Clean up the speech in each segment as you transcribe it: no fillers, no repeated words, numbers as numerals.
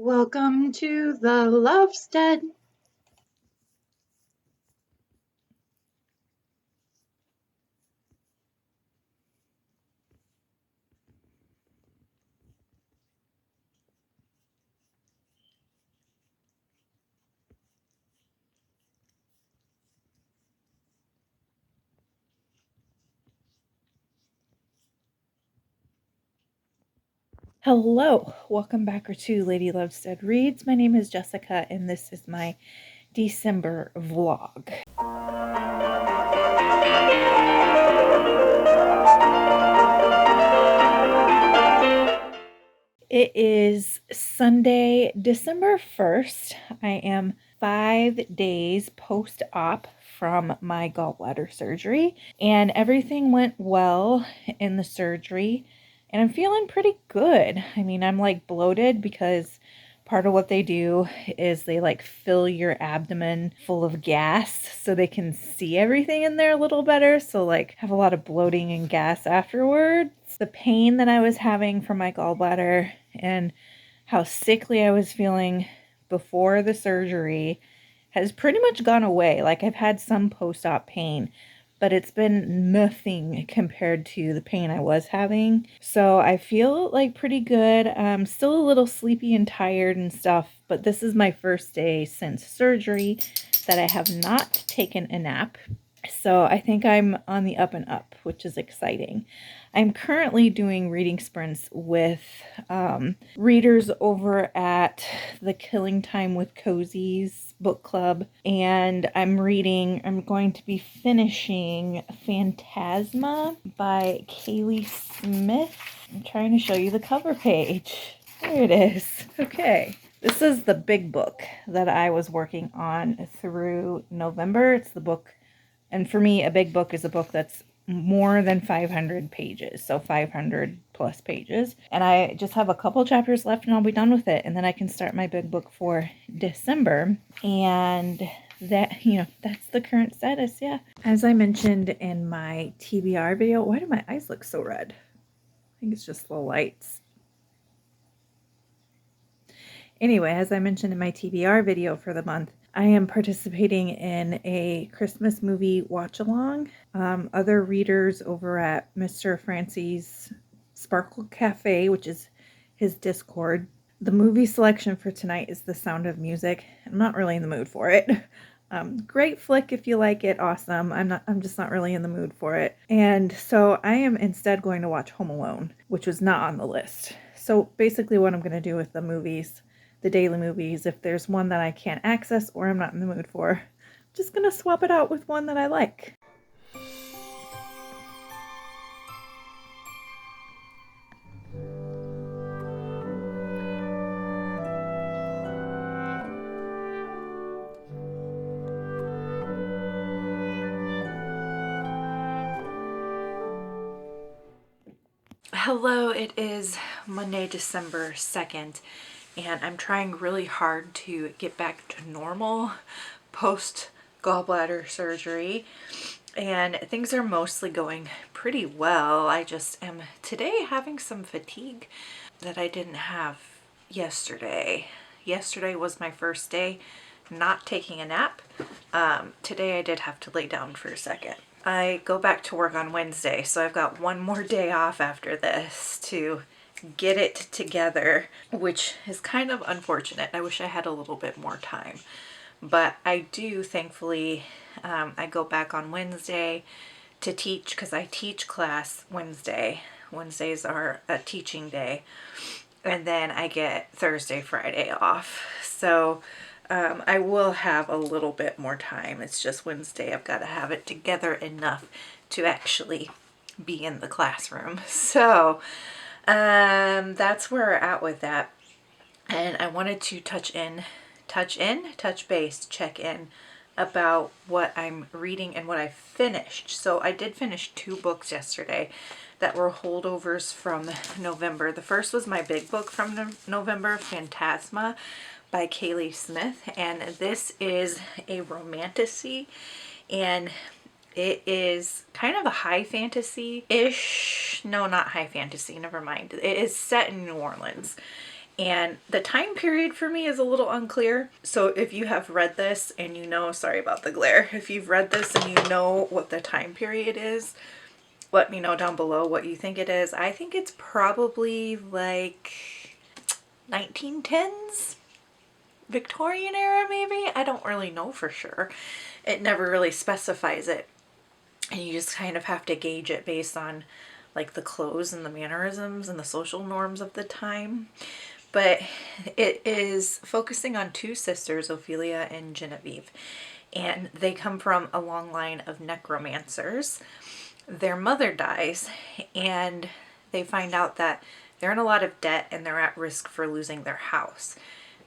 Welcome to the Lovestead. Hello, welcome back to Lady Lovestead Reads. My name is Jessica, and this is my December vlog. It is Sunday, December 1st. I am 5 days post-op from my gallbladder surgery, and everything went well in the surgery, and I'm feeling pretty good. I mean, I'm like bloated because part of what they do is they like fill your abdomen full of gas so they can see everything in there a little better. So like have a lot of bloating and gas afterwards. The pain that I was having from my gallbladder and how sickly I was feeling before the surgery has pretty much gone away. Like I've had some post-op pain, but it's been nothing compared to the pain I was having. So I feel like pretty good. I'm still a little sleepy and tired and stuff, but this is my first day since surgery that I have not taken a nap. So I think I'm on the up and up, which is exciting. I'm currently doing reading sprints with readers over at the Killing Time with Cozies book club, and I'm going to be finishing Phantasma by Kaylee Smith. I'm trying to show you the cover page. There it is. Okay. This is the big book that I was working on through November. It's the book, and for me, a big book is a book that's more than 500 pages, so 500 plus pages. And I just have a couple chapters left and I'll be done with it. And then I can start my big book for December. And that's the current status, yeah. As I mentioned in my TBR video, why do my eyes look so red? I think it's just the lights. Anyway, as I mentioned in my TBR video for the month, I am participating in a Christmas movie watch-along. Other readers over at Mr. Francie's Sparkle Cafe, which is his Discord. The movie selection for tonight is The Sound of Music. I'm not really in the mood for it. Great flick if you like it, awesome. I'm just not really in the mood for it. And so I am instead going to watch Home Alone, which was not on the list. So basically what I'm going to do with the movies, the daily movies, if there's one that I can't access or I'm not in the mood for, I'm just going to swap it out with one that I like. Hello, it is Monday, December 2nd, and I'm trying really hard to get back to normal post gallbladder surgery, and things are mostly going pretty well. I just am today having some fatigue that I didn't have yesterday. Yesterday was my first day not taking a nap. Today I did have to lay down for a second. I go back to work on Wednesday, so I've got one more day off after this to get it together, which is kind of unfortunate. I wish I had a little bit more time. But I do, thankfully, I go back on Wednesday to teach, because I teach class Wednesday. Wednesdays are a teaching day. And then I get Thursday, Friday off. So I will have a little bit more time. It's just Wednesday. I've got to have it together enough to actually be in the classroom. So that's where we're at with that. And I wanted to touch base, check in about what I'm reading and what I finished. So I did finish 2 books yesterday that were holdovers from November. The first was my big book from November, Phantasma by Kaylee Smith, and this is a romantasy, and it is kind of a high fantasy-ish. No, not high fantasy, never mind. It is set in New Orleans, And the time period for me is a little unclear. So if you have read this and you know, sorry about the glare, if you've read this and you know what the time period is, let me know down below what you think it is. I think it's probably like 1910s, Victorian era maybe. I don't really know for sure. It never really specifies it. And you just kind of have to gauge it based on like the clothes and the mannerisms and the social norms of the time. But it is focusing on two sisters, Ophelia and Genevieve, and they come from a long line of necromancers. Their mother dies, and they find out that they're in a lot of debt and they're at risk for losing their house.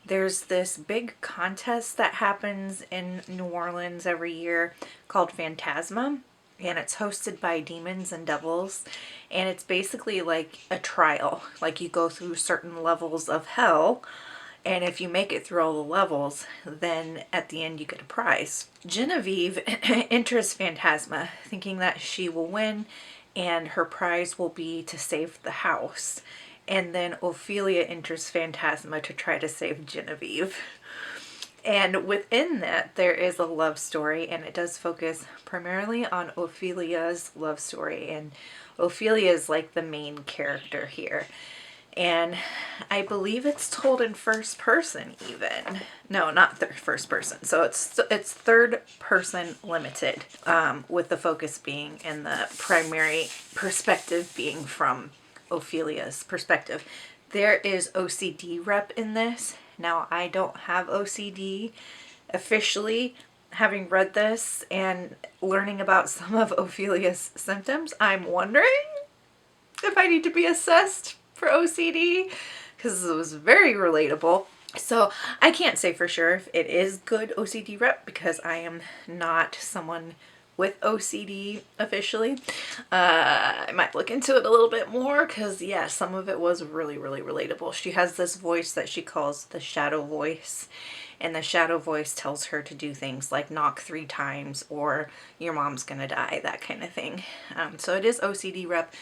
There's this big contest that happens in New Orleans every year called Phantasma, and it's hosted by demons and devils, and it's basically like a trial. Like you go through certain levels of hell, and if you make it through all the levels, then at the end you get a prize. Genevieve enters Phantasma thinking that she will win and her prize will be to save the house. And then Ophelia enters Phantasma to try to save Genevieve. And within that, there is a love story, and it does focus primarily on Ophelia's love story. And Ophelia is like the main character here. And I believe it's told in first person even. No, not first person. So it's third person limited, with the focus being and the primary perspective being from Ophelia's perspective. There is OCD rep in this. Now, I don't have OCD officially. Having read this and learning about some of Ophelia's symptoms, I'm wondering if I need to be assessed for OCD, because it was very relatable. So I can't say for sure if it is good OCD rep because I am not someone with OCD officially. I might look into it a little bit more because yeah, some of it was really, really relatable. She has this voice that she calls the shadow voice, and the shadow voice tells her to do things like knock 3 times or your mom's gonna die, that kind of thing. So it is OCD rep.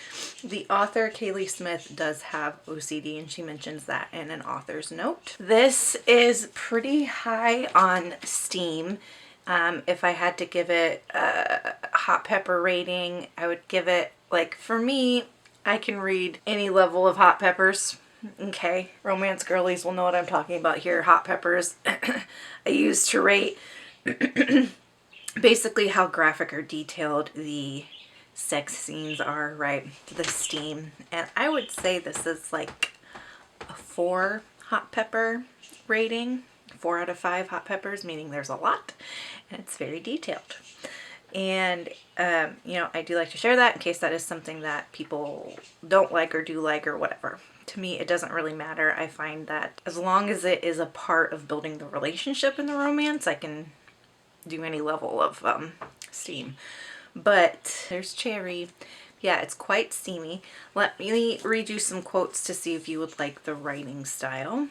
The author, Kaylee Smith, does have OCD, and she mentions that in an author's note. This is pretty high on Steam. If I had to give it a hot pepper rating, I would give it, like, for me, I can read any level of hot peppers. Okay, romance girlies will know what I'm talking about here. Hot peppers I use to rate basically how graphic or detailed the sex scenes are, right? The steam. And I would say this is like a 4 hot pepper rating. 4 out of 5 hot peppers, meaning there's a lot and it's very detailed. And, you know, I do like to share that in case that is something that people don't like or do like or whatever. To me, it doesn't really matter. I find that as long as it is a part of building the relationship in the romance, I can do any level of steam. But there's Cherry. Yeah, it's quite steamy. Let me read you some quotes to see if you would like the writing style.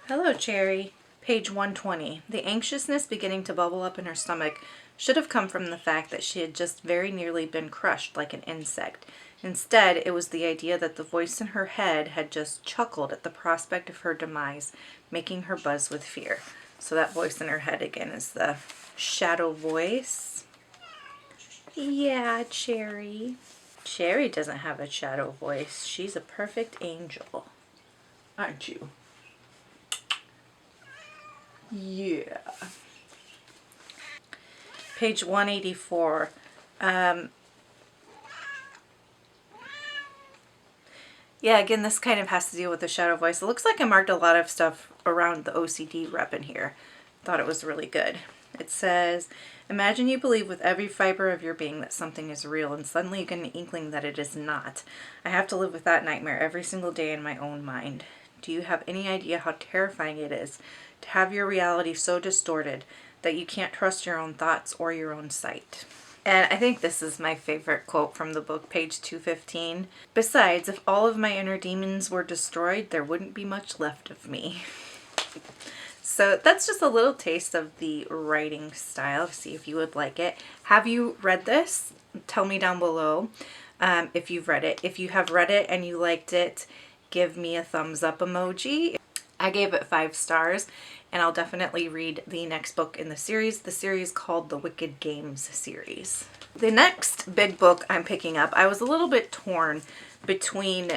Hello, Cherry. Page 120. The anxiousness beginning to bubble up in her stomach should have come from the fact that she had just very nearly been crushed like an insect. Instead, it was the idea that the voice in her head had just chuckled at the prospect of her demise, making her buzz with fear. So that voice in her head again is the shadow voice. Yeah, Cherry. Cherry doesn't have a shadow voice. She's a perfect angel. Aren't you? Yeah. Page 184. Yeah, again, this kind of has to deal with the shadow voice. It looks like I marked a lot of stuff around the OCD rep in here. Thought it was really good. It says, imagine you believe with every fiber of your being that something is real, and suddenly you get an inkling that it is not. I have to live with that nightmare every single day in my own mind. Do you have any idea how terrifying it is to have your reality so distorted that you can't trust your own thoughts or your own sight? And I think this is my favorite quote from the book, page 215. Besides, if all of my inner demons were destroyed, there wouldn't be much left of me. So that's just a little taste of the writing style. See if you would like it. Have you read this? Tell me down below. if you've read it. If you have read it and you liked it, give me a thumbs up emoji. I gave it 5 stars, and I'll definitely read the next book in the series called the Wicked Games series. The next big book I'm picking up, I was a little bit torn between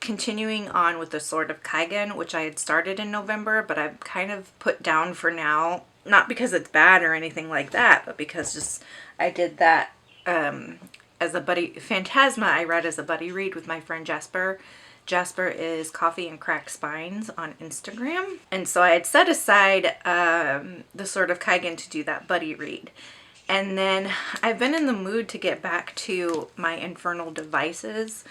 continuing on with the Sword of Kaigen, which I had started in November, but I've kind of put down for now. Not because it's bad or anything like that, but because just I did that as a buddy. Phantasma I read as a buddy read with my friend Jasper. Jasper is Coffee and Crack Spines on Instagram. And so I had set aside the Sword of Kaigen to do that buddy read. And then I've been in the mood to get back to my Infernal Devices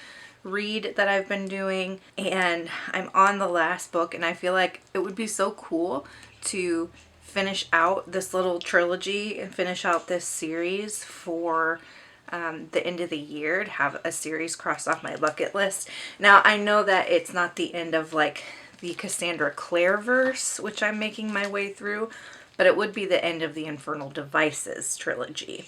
read that I've been doing, and I'm on the last book, and I feel like it would be so cool to finish out this little trilogy and finish out this series for the end of the year, to have a series crossed off my bucket list. Now, I know that it's not the end of like the Cassandra Clare verse, which I'm making my way through, but it would be the end of the Infernal Devices trilogy.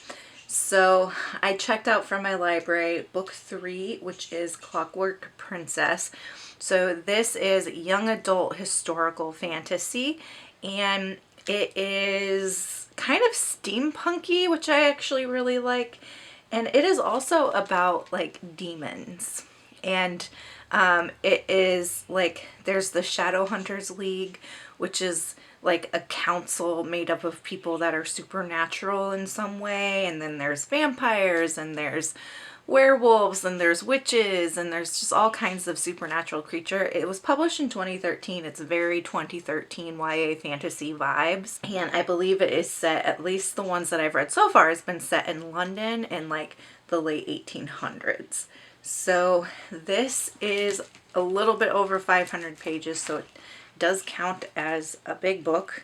So I checked out from my library book 3, which is Clockwork Princess. So this is young adult historical fantasy, and it is kind of steampunky, which I actually really like. And it is also about like demons. And it is like, there's the Shadowhunters League, which is like a council made up of people that are supernatural in some way. And then there's vampires, and there's werewolves, and there's witches, and there's just all kinds of supernatural creature. It was published in 2013. It's very 2013 YA fantasy vibes. And I believe it is set, at least the ones that I've read so far, has been set in London in like the late 1800s. So this is a little bit over 500 pages, so it does count as a big book.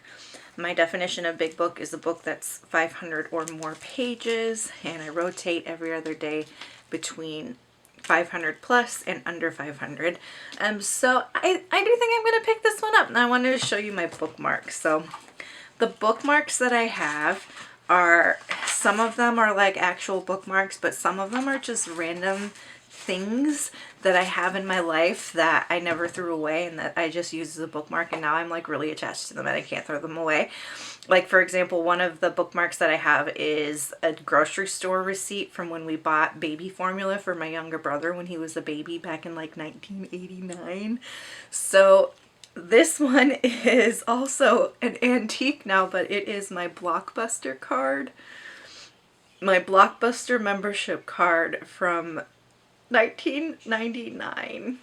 My definition of big book is a book that's 500 or more pages, and I rotate every other day between 500 plus and under 500. So I do think I'm going to pick this one up, and I wanted to show you my bookmarks. So the bookmarks that I have are, some of them are like actual bookmarks, but some of them are just random things that I have in my life that I never threw away and that I just use as a bookmark, and now I'm like really attached to them and I can't throw them away. Like, for example, one of the bookmarks that I have is a grocery store receipt from when we bought baby formula for my younger brother when he was a baby back in like 1989. So this one is also an antique now, but it is my Blockbuster card. My Blockbuster membership card from 1999.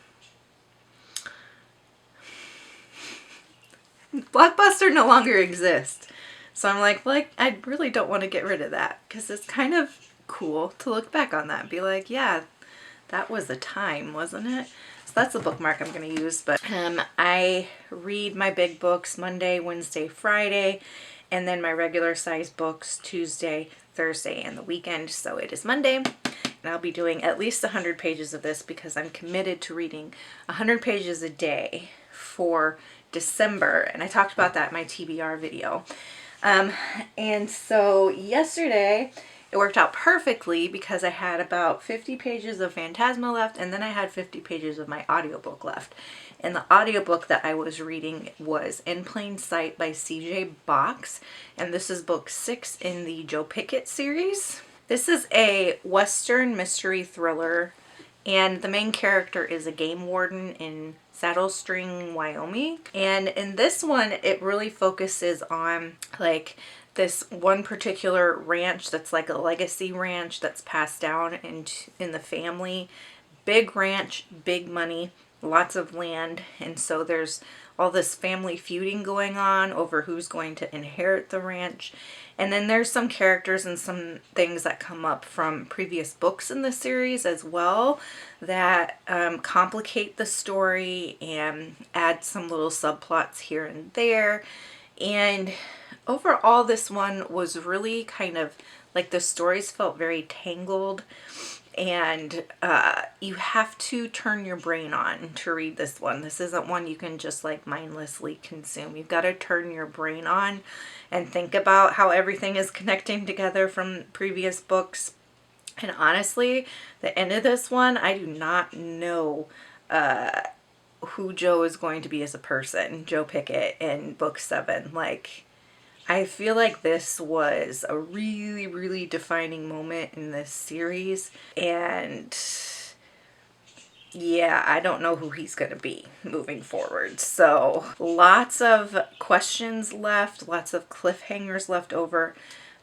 Blockbuster no longer exists. So I'm like, I really don't want to get rid of that, because it's kind of cool to look back on that and be like, yeah, that was a time, wasn't it? So that's the bookmark I'm going to use. But I read my big books Monday, Wednesday, Friday, and then my regular size books Tuesday, Thursday, and the weekend. So it is Monday. And I'll be doing at least 100 pages of this because I'm committed to reading 100 pages a day for December. And I talked about that in my TBR video. And so yesterday it worked out perfectly because I had about 50 pages of Phantasma left, and then I had 50 pages of my audiobook left. And the audiobook that I was reading was In Plain Sight by CJ Box. And this is book 6 in the Joe Pickett series. This is a Western mystery thriller, and the main character is a game warden in Saddle String, Wyoming. And in this one, it really focuses on like this one particular ranch that's like a legacy ranch that's passed down in the family. Big ranch, big money, lots of land, and so there's all this family feuding going on over who's going to inherit the ranch. And then there's some characters and some things that come up from previous books in the series as well that complicate the story and add some little subplots here and there. And overall, this one was really kind of like the stories felt very tangled, and you have to turn your brain on to read this one. This isn't one you can just like mindlessly consume. You've got to turn your brain on and think about how everything is connecting together from previous books. And honestly, the end of this one, I do not know who Joe is going to be as a person, Joe Pickett in book 7. Like, I feel like this was a really, really defining moment in this series. And yeah, I don't know who he's going to be moving forward. So lots of questions left, lots of cliffhangers left over,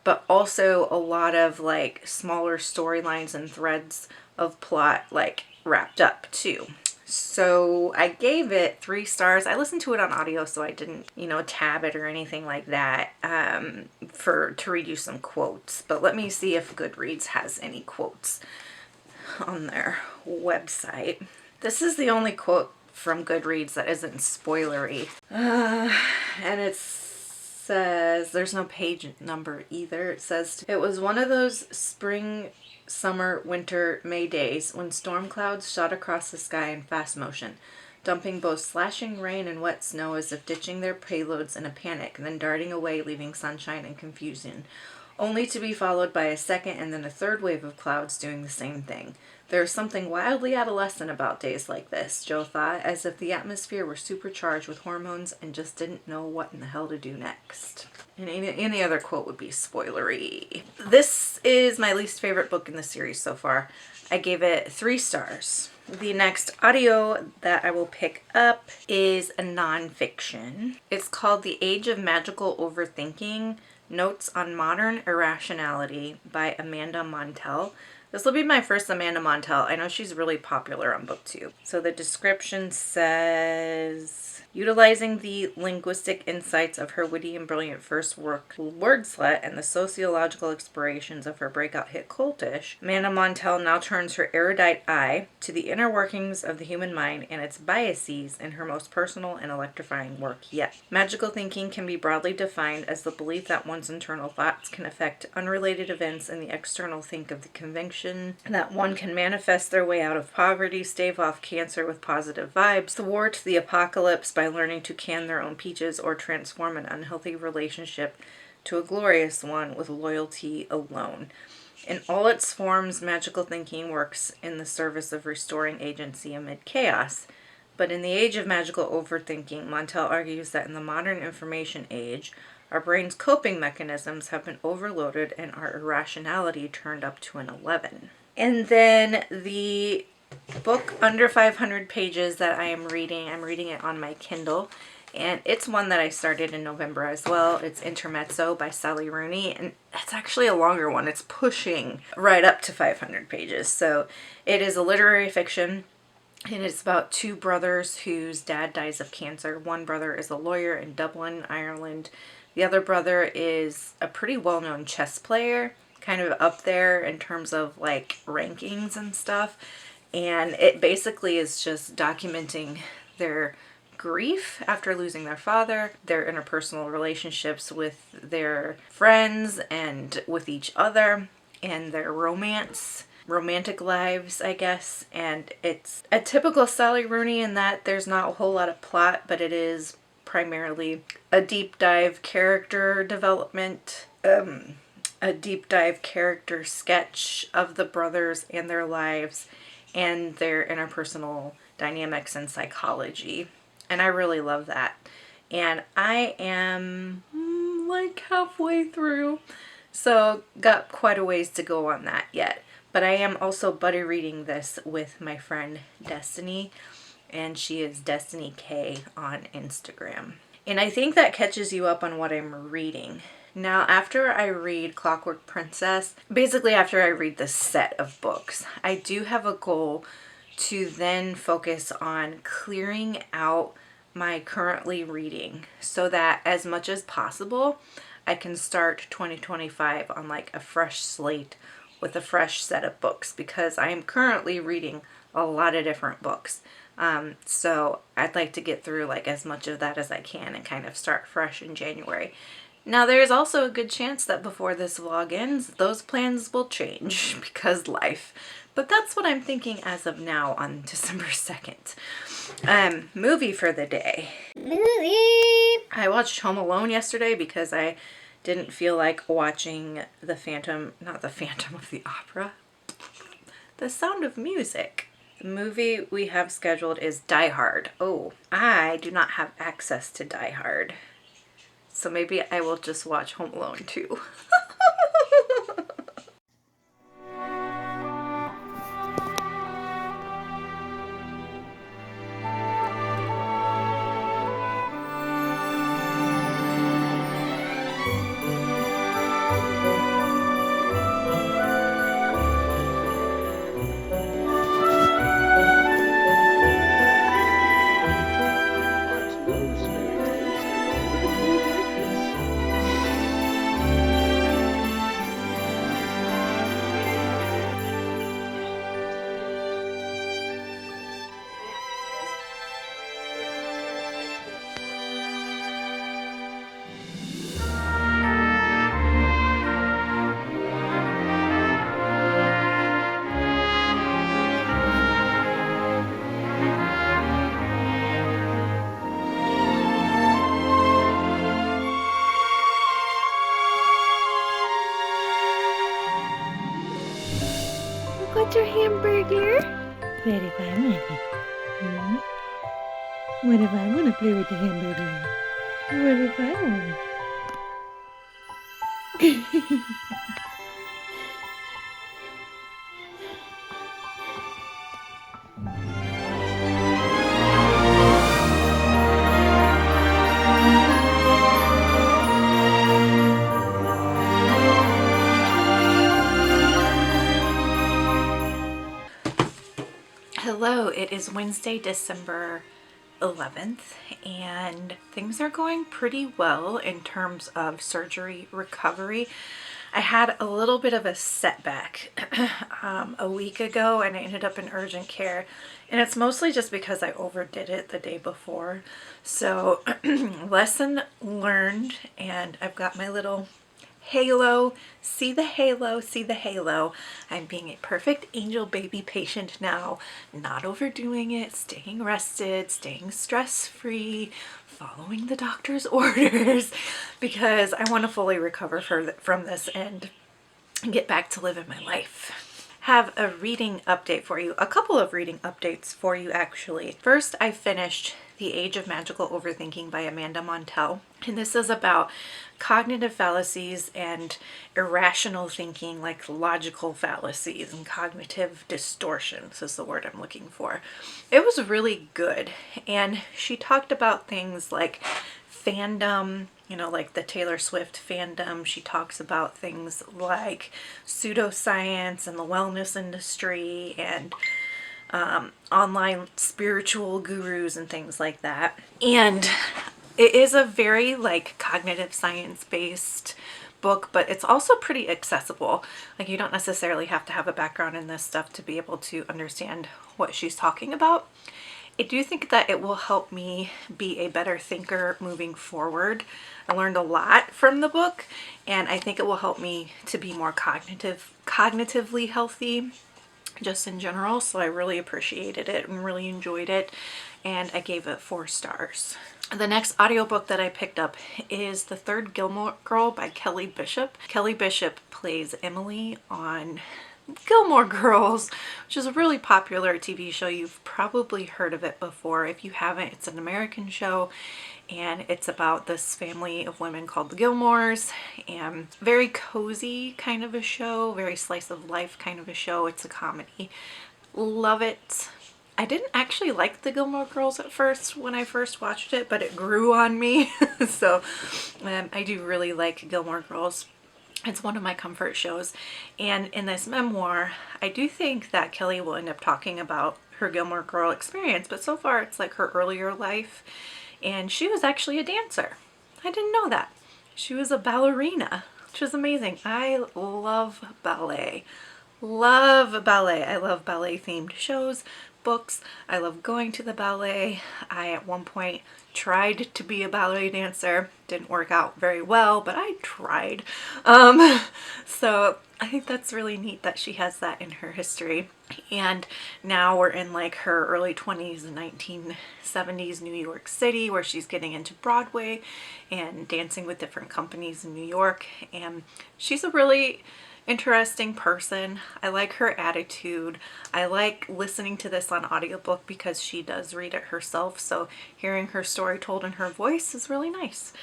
but also a lot of like smaller storylines and threads of plot like wrapped up too. So I gave it 3 stars. I listened to it on audio, so I didn't, tab it or anything like that to read you some quotes. But let me see if Goodreads has any quotes on their website. This is the only quote from Goodreads that isn't spoilery. And it says, there's no page number either. It says, it was one of those spring, summer, winter, May days when storm clouds shot across the sky in fast motion, dumping both slashing rain and wet snow as if ditching their payloads in a panic, then darting away, leaving sunshine and confusion, only to be followed by a second and then a third wave of clouds doing the same thing. There is something wildly adolescent about days like this, Joe thought, as if the atmosphere were supercharged with hormones and just didn't know what in the hell to do next. And any other quote would be spoilery. This is my least favorite book in the series so far. I gave it 3 stars. The next audio that I will pick up is a nonfiction. It's called The Age of Magical Overthinking, Notes on Modern Irrationality by Amanda Montell. This will be my first Amanda Montell. I know she's really popular on BookTube. So the description says, utilizing the linguistic insights of her witty and brilliant first work, Wordslut, and the sociological explorations of her breakout hit Coltish, Amanda Montell now turns her erudite eye to the inner workings of the human mind and its biases in her most personal and electrifying work yet. Magical thinking can be broadly defined as the belief that one's internal thoughts can affect unrelated events in the external think of the conviction that one can manifest their way out of poverty, stave off cancer with positive vibes, thwart the apocalypse by learning to can their own peaches, or transform an unhealthy relationship to a glorious one with loyalty alone. In all its forms, magical thinking works in the service of restoring agency amid chaos. But in the age of magical overthinking, Montell argues that in the modern information age, our brain's coping mechanisms have been overloaded and our irrationality turned up to an 11. And then the book under 500 pages that I'm reading it on my Kindle. And it's one that I started in November as well. It's Intermezzo by Sally Rooney. And it's actually a longer one. It's pushing right up to 500 pages. So it is a literary fiction. And it's about 2 brothers whose dad dies of cancer. One brother is a lawyer in Dublin, Ireland. The other brother is a pretty well-known chess player, kind of up there in terms of like rankings and stuff. And it basically is just documenting their grief after losing their father, their interpersonal relationships with their friends and with each other, and their romantic lives, I guess. And it's a typical Sally Rooney in that there's not a whole lot of plot, but it is primarily a deep dive character development, a deep dive character sketch of the brothers and their lives and their interpersonal dynamics and psychology. And I really love that. And I am like halfway through, so got quite a ways to go on that yet. But I am also buddy reading this with my friend Destiny, and she is Destiny K on Instagram. And I think that catches you up on what I'm reading. Now, after I read Clockwork Princess, basically after I read this set of books, I do have a goal to then focus on clearing out my currently reading so that as much as possible, I can start 2025 on like a fresh slate with a fresh set of books, because I am currently reading a lot of different books. So I'd like to get through like as much of that as I can and kind of start fresh in January. Now, there's also a good chance that before this vlog ends, those plans will change because life. But that's what I'm thinking as of now on December 2nd. Movie for the day. I watched Home Alone yesterday because I didn't feel like watching not the Phantom of the Opera. The Sound of Music. The movie we have scheduled is Die Hard. Oh, I do not have access to Die Hard. So maybe I will just watch Home Alone 2. Those fairy tales have never been told like this. What's your hamburger? What if I want it? What if I want to play with the hamburger? What if I want it? Hello, it is Wednesday, December 11th, and things are going pretty well in terms of surgery recovery. I had a little bit of a setback a week ago, and I ended up in urgent care, and it's mostly just because I overdid it the day before. So lesson learned, and I've got my little halo. See the halo, see the halo. I'm being a perfect angel baby patient now, not overdoing it, staying rested, staying stress-free, following the doctor's orders, because I want to fully recover from this and get back to living my life. Have a reading update for you, a couple of reading updates for you actually. First, I finished The Age of Magical Overthinking by Amanda Montell, and this is about cognitive fallacies and irrational thinking, like logical fallacies and cognitive distortions is the word I'm looking for. It was really good, and she talked about things like fandom, you know, like the Taylor Swift fandom. She talks about things like pseudoscience and the wellness industry and online spiritual gurus and things like that. And it is a very like cognitive science based book, but it's also pretty accessible. Like you don't necessarily have to have a background in this stuff to be able to understand what she's talking about. I do think that it will help me be a better thinker moving forward. I learned a lot from the book, and I think it will help me to be more cognitively healthy just in general. So I really appreciated it and really enjoyed it, and I gave it 4 stars. The next audiobook that I picked up is The Third Gilmore Girl by Kelly Bishop. Kelly Bishop plays Emily on Gilmore Girls, which is a really popular TV show. You've probably heard of it before. If you haven't, it's an American show, and it's about this family of women called the Gilmores, and very cozy kind of a show, very slice of life kind of a show. It's a comedy. Love it. I didn't actually like the Gilmore Girls at first when I first watched it, but it grew on me. So I do really like Gilmore Girls. It's one of my comfort shows, and in this memoir, I do think that Kelly will end up talking about her Gilmore Girl experience, but so far it's like her earlier life, and she was actually a dancer. I didn't know that. She was a ballerina, which is amazing. I love ballet. Love ballet. I love ballet themed shows, books. I love going to the ballet. I at one point tried to be a ballet dancer. Didn't work out very well, but I tried. So I think that's really neat that she has that in her history. And now we're in like her early 20s in 1970s New York City, where she's getting into Broadway and dancing with different companies in New York. And she's a really interesting person. I like her attitude. I like listening to this on audiobook because she does read it herself, so hearing her story told in her voice is really nice.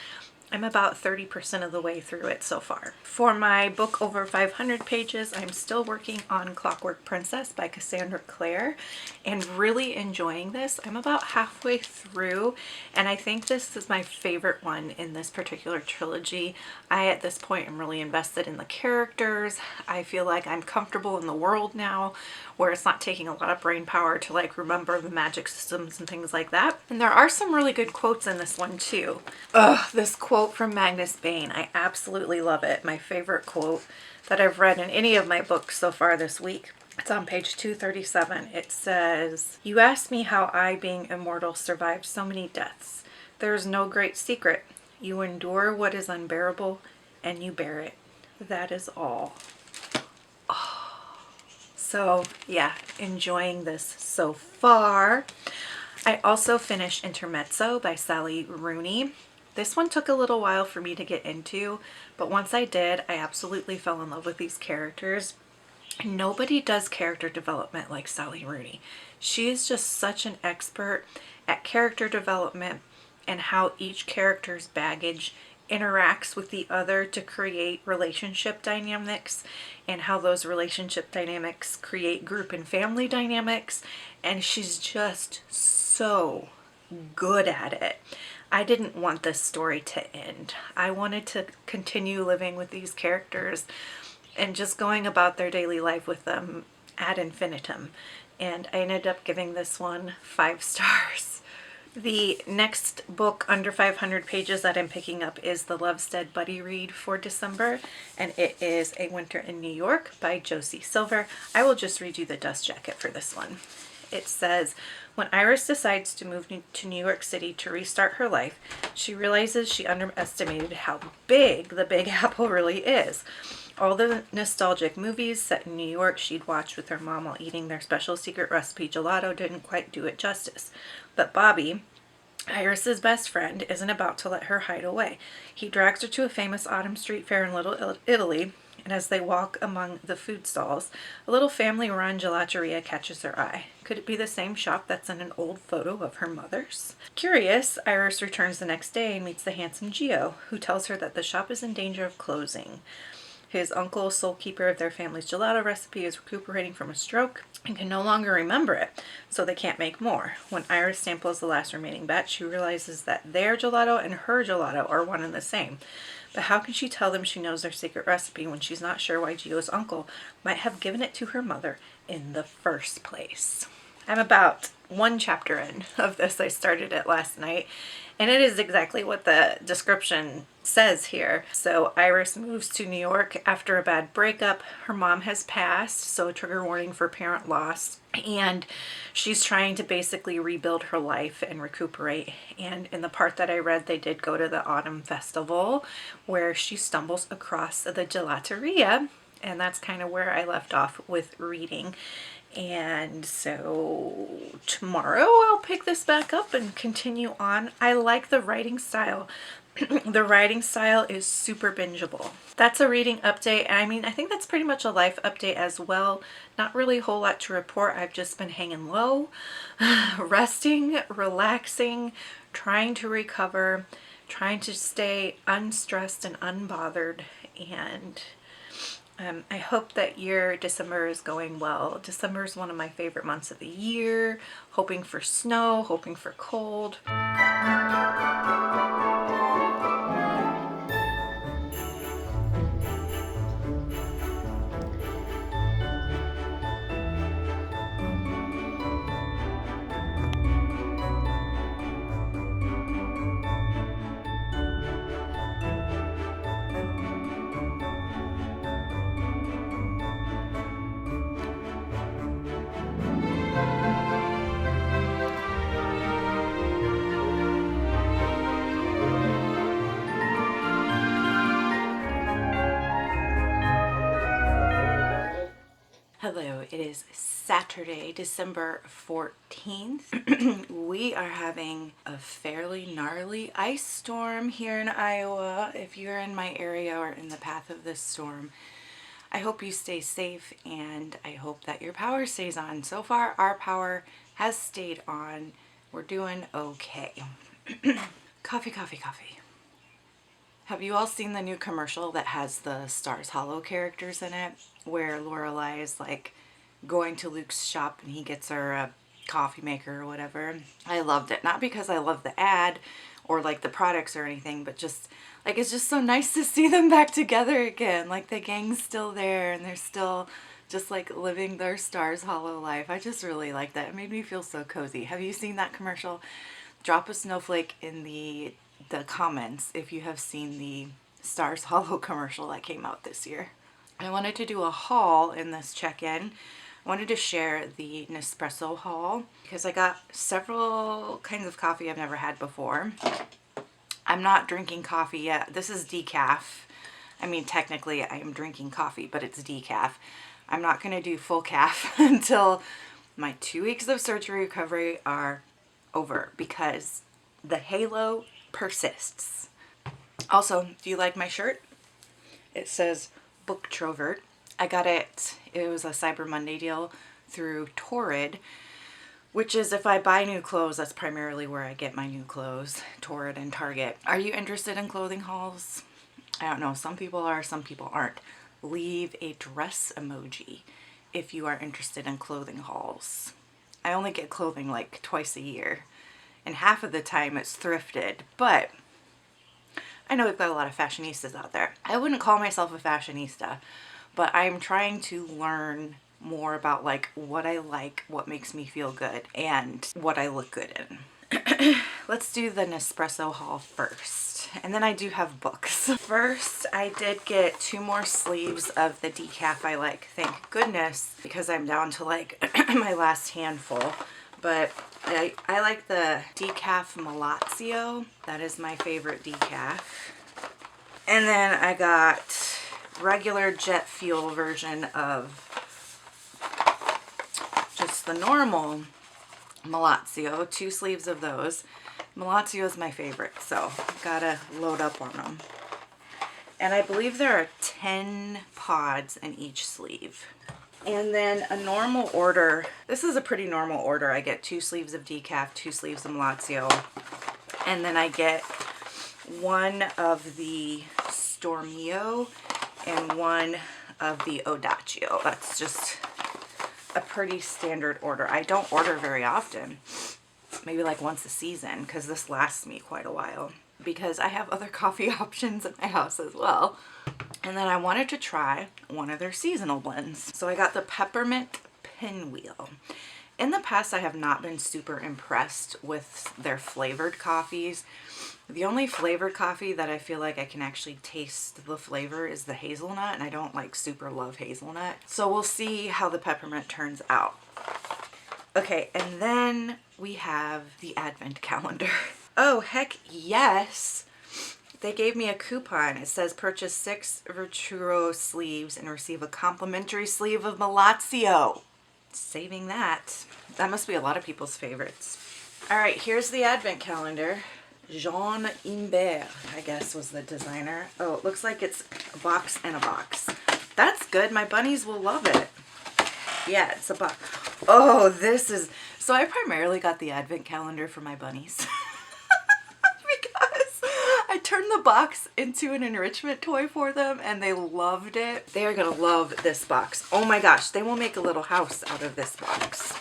I'm about 30% of the way through it so far. For my book over 500 pages, I'm still working on Clockwork Princess by Cassandra Clare and really enjoying this. I'm about halfway through, and I think this is my favorite one in this particular trilogy. I, at this point, am really invested in the characters. I feel like I'm comfortable in the world now, where it's not taking a lot of brain power to like remember the magic systems and things like that. And there are some really good quotes in this one too. This quote from Magnus Bane, I absolutely love it. My favorite quote that I've read in any of my books so far this week. It's on page 237. It says, "You asked me how I, being immortal, survived so many deaths. There is no great secret. You endure what is unbearable and you bear it. That is all." So yeah, enjoying this so far. I also finished Intermezzo by Sally Rooney. This one took a little while for me to get into, but once I did, I absolutely fell in love with these characters. Nobody does character development like Sally Rooney. She is just such an expert at character development and how each character's baggage interacts with the other to create relationship dynamics, and how those relationship dynamics create group and family dynamics. And she's just so good at it. I didn't want this story to end. I wanted to continue living with these characters and just going about their daily life with them ad infinitum. And I ended up giving this one 5 stars. The next book under 500 pages that I'm picking up is the Lovestead Buddy Read for December, and it is A Winter in New York by Josie Silver. I will just read you the dust jacket for this one. It says, "When Iris decides to move to New York City to restart her life, she realizes she underestimated how big the Big Apple really is. All the nostalgic movies set in New York she'd watched with her mom while eating their special secret recipe gelato didn't quite do it justice. But Bobby, Iris's best friend, isn't about to let her hide away. He drags her to a famous autumn street fair in Little Italy, and as they walk among the food stalls, a little family-run gelateria catches her eye. Could it be the same shop that's in an old photo of her mother's? Curious, Iris returns the next day and meets the handsome Gio, who tells her that the shop is in danger of closing. His uncle, sole keeper of their family's gelato recipe, is recuperating from a stroke and can no longer remember it, so they can't make more. When Iris samples the last remaining batch, she realizes that their gelato and her gelato are one and the same. But how can she tell them she knows their secret recipe when she's not sure why Gio's uncle might have given it to her mother in the first place?" I'm about 1 chapter in of this. I started it last night, and it is exactly what the description says here. So Iris moves to New York after a bad breakup. Her mom has passed, so trigger warning for parent loss. And she's trying to basically rebuild her life and recuperate. And in the part that I read, they did go to the autumn festival where she stumbles across the gelateria. And that's kind of where I left off with reading. And so tomorrow I'll pick this back up and continue on. I like the writing style. The writing style is super bingeable. That's a reading update. I mean, I think that's pretty much a life update as well. Not really a whole lot to report. I've just been hanging low, resting, relaxing, trying to recover, trying to stay unstressed and unbothered. And I hope that your December is going well. December is one of my favorite months of the year. Hoping for snow, hoping for cold. Hello, it is Saturday, December 14th. We are having a fairly gnarly ice storm here in Iowa. If you're in my area or in the path of this storm, I hope you stay safe, and I hope that your power stays on. So far, our power has stayed on. We're doing okay. Coffee, coffee, coffee. Have you all seen the new commercial that has the Stars Hollow characters in it, where Lorelai is like going to Luke's shop and he gets her a coffee maker or whatever? I loved it. Not because I love the ad or like the products or anything, but just like it's just so nice to see them back together again. Like the gang's still there and they're still just like living their Stars Hollow life. I just really like that. It made me feel so cozy. Have you seen that commercial? Drop a snowflake in the comments if you have seen the Stars Hollow commercial that came out this year. I wanted to do a haul in this check-in. I wanted to share the Nespresso haul because I got several kinds of coffee I've never had before. I'm not drinking coffee yet. This is decaf. I mean, technically I am drinking coffee, but it's decaf. I'm not going to do full calf until my 2 weeks of surgery recovery are over because the halo persists. Also, do you like my shirt? It says Book Trovert. I got it. It was a Cyber Monday deal through Torrid, which is if I buy new clothes, that's primarily where I get my new clothes, Torrid and Target. Are you interested in clothing hauls? I don't know. Some people are, some people aren't. Leave a dress emoji if you are interested in clothing hauls. I only get clothing like twice a year, and half of the time it's thrifted, but I know we've got a lot of fashionistas out there. I wouldn't call myself a fashionista, but I'm trying to learn more about like what I like, what makes me feel good, and what I look good in. Let's do the Nespresso haul first. And then I do have books. First, I did get 2 more sleeves of the decaf I like, thank goodness, because I'm down to like my last handful. But I like the decaf Malazio. That is my favorite decaf. And then I got regular jet fuel version of just the normal Malazio, 2 sleeves of those. Malazio is my favorite, so gotta load up on them. And I believe there are 10 pods in each sleeve. And then a normal order, this is a pretty normal order. I get 2 sleeves of decaf, 2 sleeves of Malazio, and then I get 1 of the Stormio and 1 of the Odacchio. That's just a pretty standard order. I don't order very often, maybe like once a season, because this lasts me quite a while because I have other coffee options in my house as well. And then I wanted to try one of their seasonal blends. So I got the Peppermint Pinwheel. In the past, I have not been super impressed with their flavored coffees. The only flavored coffee that I feel like I can actually taste the flavor is the hazelnut, and I don't like super love hazelnut. So we'll see how the peppermint turns out. Okay, and then we have the advent calendar. Oh, heck yes! They gave me a coupon. It says purchase 6 Verturo sleeves and receive a complimentary sleeve of Malazio. Saving that. That must be a lot of people's favorites. All right, here's the advent calendar. Jean Imbert, I guess, was the designer. Oh, it looks like it's a box and a box. That's good. My bunnies will love it. Yeah, it's a box. Oh, this is... So I primarily got the advent calendar for my bunnies. Because I turned the box into an enrichment toy for them and they loved it. They are going to love this box. Oh my gosh, they will make a little house out of this box.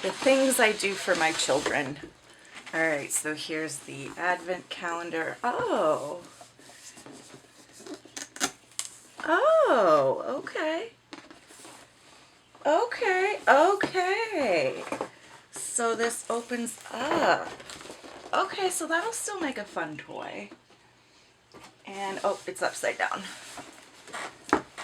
The things I do for my children. All right, so here's the advent calendar. Oh. Oh, okay. Okay, okay. So this opens up. Okay, so that'll still make a fun toy. And, oh, it's upside down.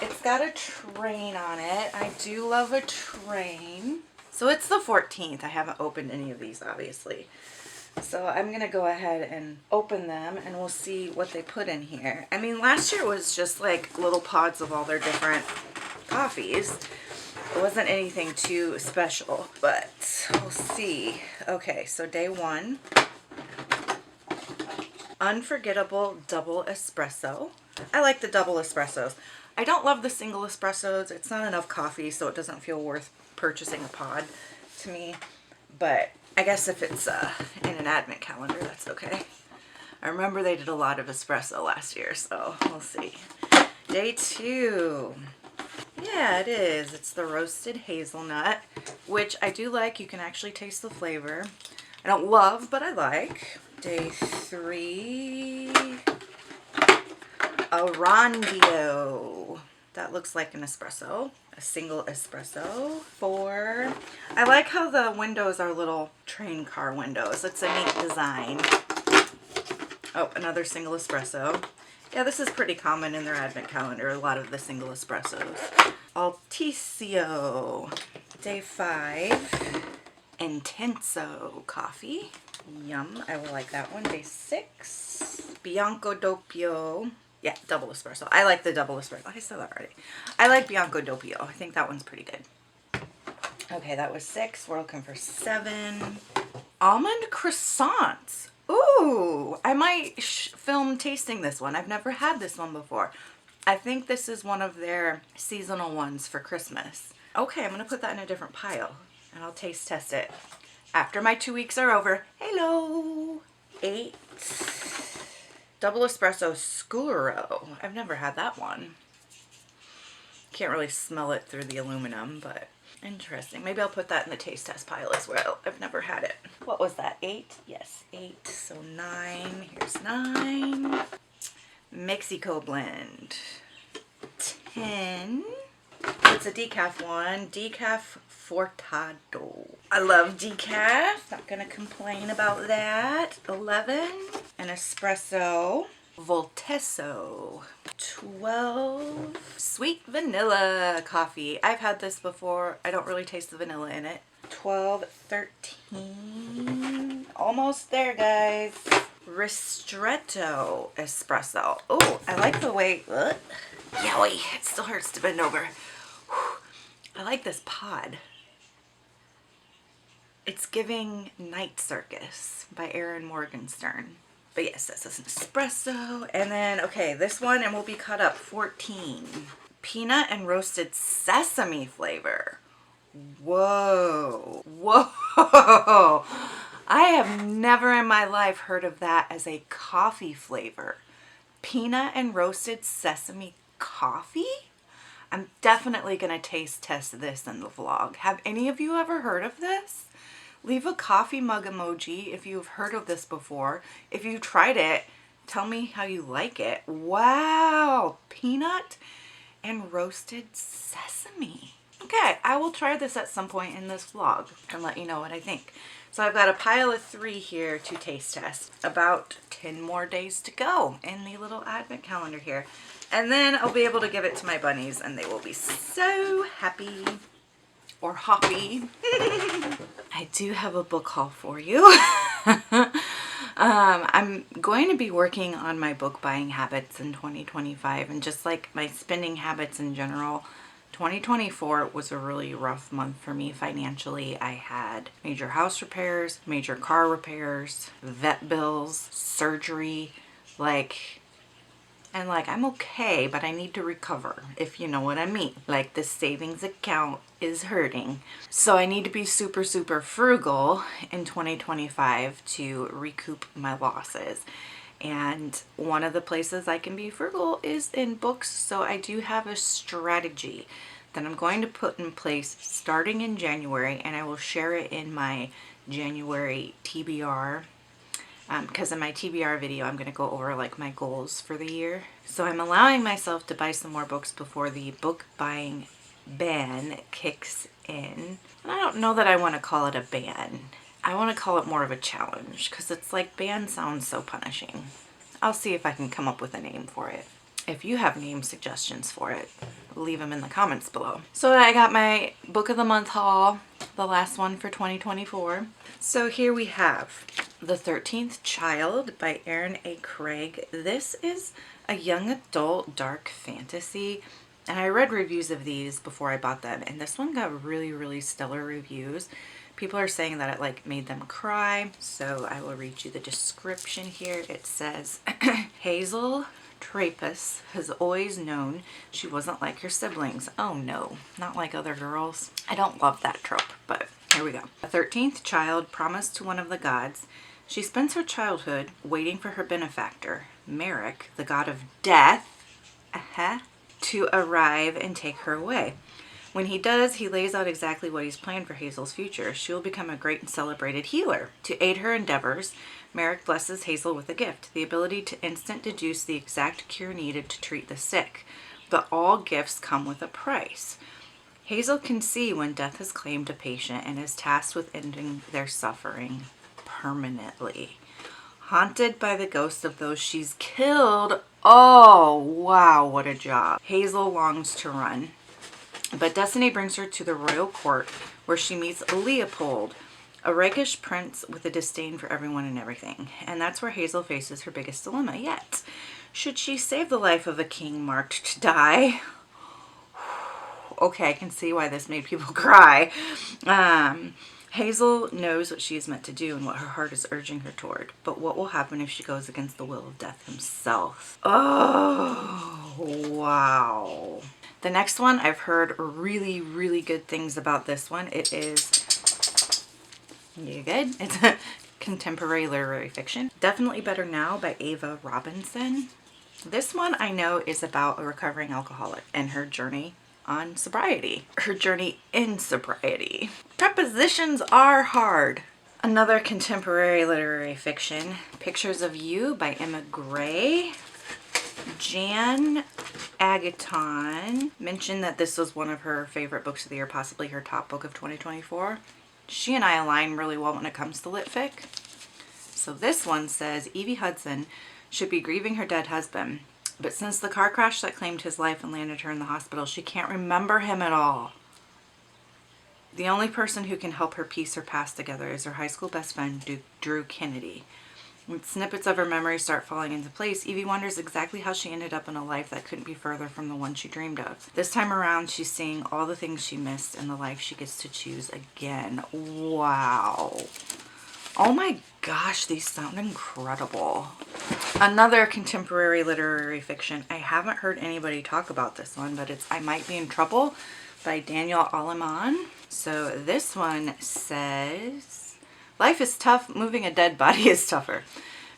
It's got a train on it. I do love a train. So it's the 14th. I haven't opened any of these, obviously. So I'm going to go ahead and open them and we'll see what they put in here. I mean, last year was just like little pods of all their different coffees. It wasn't anything too special, but we'll see. Okay, so day 1. Unforgettable double espresso. I like the double espressos. I don't love the single espressos. It's not enough coffee, so it doesn't feel worth purchasing a pod to me. But I guess if it's in an advent calendar, that's okay. I remember they did a lot of espresso last year, so we'll see. Day 2. Yeah, it is. It's the roasted hazelnut, which I do like. You can actually taste the flavor. I don't love, but I like. Day 3. A rondio. That looks like an espresso. A single espresso. 4. I like how the windows are little train car windows. It's a neat design. Oh, another single espresso. Yeah, this is pretty common in their advent calendar, a lot of the single espressos. Alticio. Day 5. Intenso coffee. Yum, I will like that one. Day 6. Bianco doppio. Yeah, double espresso. I like the double espresso. I said that already. I like Bianco doppio. I think that one's pretty good. Okay, that was 6. We're looking for 7. Almond croissants. Ooh, I might film tasting this one. I've never had this one before. I think this is one of their seasonal ones for Christmas. Okay, I'm going to put that in a different pile and I'll taste test it after my 2 weeks are over. Hello. 8. Double espresso scuro. I've never had that one. Can't really smell it through the aluminum, but interesting. Maybe I'll put that in the taste test pile as well. I've never had it. What was that? 8? Yes, 8. So 9. Here's 9. Mexico blend. 10. It's a decaf one. Decaf Fortado. I love decaf. Not gonna complain about that. 11. An espresso. Voltesso. 12. Sweet vanilla coffee. I've had this before. I don't really taste the vanilla in it. 12. 13. Almost there, guys. Ristretto espresso. Oh, I like the way... Yowie, it still hurts to bend over. Whew. I like this pod. It's giving Night Circus by Erin Morgenstern. But yes, this is an espresso. And then, okay, this one, and we'll be cut up. 14. Peanut and roasted sesame flavor. Whoa. Whoa. I have never in my life heard of that as a coffee flavor. Peanut and roasted sesame coffee? I'm definitely going to taste test this in the vlog. Have any of you ever heard of this? Leave a coffee mug emoji if you've heard of this before. If you tried it, tell me how you like it. Wow, peanut and roasted sesame. Okay, I will try this at some point in this vlog and let you know what I think. So I've got a pile of 3 here to taste test. About 10 more days to go in the little advent calendar here. And then I'll be able to give it to my bunnies and they will be so happy. Or hoppy. I do have a book haul for you. I'm going to be working on my book buying habits in 2025 and just like my spending habits in general. 2024 was a really rough month for me financially. I had major house repairs, major car repairs, vet bills, surgery, and I'm okay, but I need to recover, if you know what I mean. Like, the savings account is hurting. So I need to be super, super frugal in 2025 to recoup my losses. And one of the places I can be frugal is in books. So I do have a strategy that I'm going to put in place starting in January, and I will share it in my January TBR. Because in my TBR video, I'm going to go over my goals for the year. So I'm allowing myself to buy some more books before the book buying ban kicks in. And I don't know that I want to call it a ban. I want to call it more of a challenge because it's ban sounds so punishing. I'll see if I can come up with a name for it. If you have name suggestions for it, leave them in the comments below. So I got my book of the month haul, the last one for 2024. So here we have The 13th Child by Erin A. Craig. This is a young adult dark fantasy, and I read reviews of these before I bought them, and this one got really, really stellar reviews. People are saying that it made them cry, so I will read you the description here. It says, Hazel Trapus has always known she wasn't like her siblings. Oh no, not like other girls. I don't love that trope, but here we go. A 13th child promised to one of the gods. She spends her childhood waiting for her benefactor, Merrick, the god of death, to arrive and take her away. When he does, he lays out exactly what he's planned for Hazel's future. She will become a great and celebrated healer. To aid her endeavors, Merrick blesses Hazel with a gift, the ability to instant deduce the exact cure needed to treat the sick. But all gifts come with a price. Hazel can see when death has claimed a patient and is tasked with ending their suffering permanently. Haunted by the ghosts of those she's killed. Oh, wow, what a job. Hazel longs to run, but destiny brings her to the royal court where she meets Leopold, a rakish prince with a disdain for everyone and everything. And that's where Hazel faces her biggest dilemma yet. Should she save the life of a king marked to die? Okay, I can see why this made people cry. Hazel knows what she is meant to do and what her heart is urging her toward. But what will happen if she goes against the will of death himself? Oh, wow. The next one, I've heard really, really good things about this one. It is, you good? It's a contemporary literary fiction. Definitely Better Now by Ava Robinson. This one I know is about a recovering alcoholic and her journey on sobriety. Her journey in sobriety. Prepositions are hard. Another contemporary literary fiction, Pictures of You by Emma Gray. Jan Agaton mentioned that this was one of her favorite books of the year, possibly her top book of 2024. She and I align really well when it comes to lit fic. So this one says Evie Hudson should be grieving her dead husband, but since the car crash that claimed his life and landed her in the hospital, she can't remember him at all. The only person who can help her piece her past together is her high school best friend, Drew Kennedy. When snippets of her memory start falling into place, Evie wonders exactly how she ended up in a life that couldn't be further from the one she dreamed of. This time around, she's seeing all the things she missed and the life she gets to choose again. Wow. Oh my gosh, these sound incredible. Another contemporary literary fiction. I haven't heard anybody talk about this one, but it's I Might Be in Trouble by Daniel Aleman. So this one says, life is tough, moving a dead body is tougher.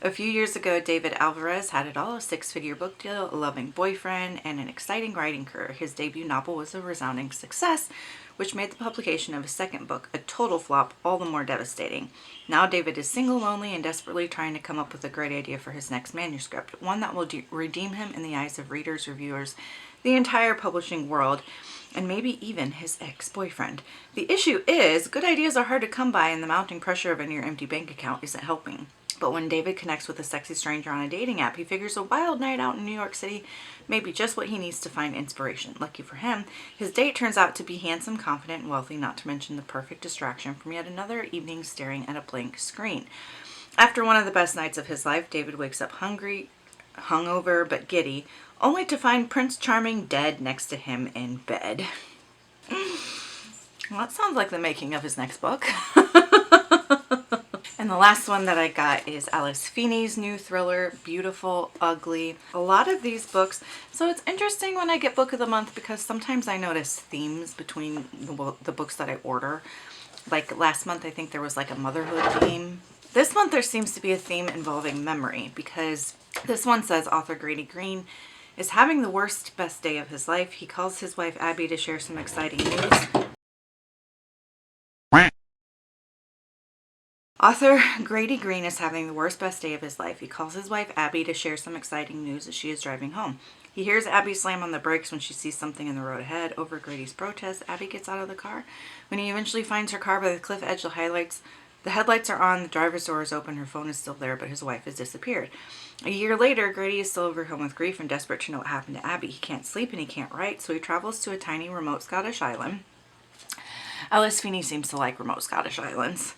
A few years ago, David Alvarez had it all, a six-figure book deal, a loving boyfriend, and an exciting writing career. His debut novel was a resounding success, which made the publication of his second book a total flop, all the more devastating. Now David is single, lonely, and desperately trying to come up with a great idea for his next manuscript, one that will redeem him in the eyes of readers, reviewers, the entire publishing world, and maybe even his ex-boyfriend. The issue is, good ideas are hard to come by, and the mounting pressure of a near empty bank account isn't helping. But when David connects with a sexy stranger on a dating app, he figures a wild night out in New York City may be just what he needs to find inspiration. Lucky for him, his date turns out to be handsome, confident, and wealthy, not to mention the perfect distraction from yet another evening staring at a blank screen. After one of the best nights of his life, David wakes up hungry, hungover, but giddy, only to find Prince Charming dead next to him in bed. Well, that sounds like the making of his next book. And the last one that I got is Alice Feeney's new thriller, Beautiful, Ugly. A lot of these books, so it's interesting when I get book of the month because sometimes I notice themes between the books that I order. Like last month, I think there was like a motherhood theme. This month, there seems to be a theme involving memory because this one says author Grady Green is having the worst, best day of his life. He calls his wife Abby to share some exciting news. Author Grady Green is having the worst, best day of his life. He calls his wife Abby to share some exciting news as she is driving home. He hears Abby slam on the brakes when she sees something in the road ahead. Over Grady's protest, Abby gets out of the car. When he eventually finds her car by the cliff edge, the headlights are on, the driver's door is open, her phone is still there, but his wife has disappeared. A year later, Grady is still overcome with grief and desperate to know what happened to Abby. He can't sleep and he can't write, so he travels to a tiny remote Scottish island. Alice Feeney seems to like remote Scottish islands.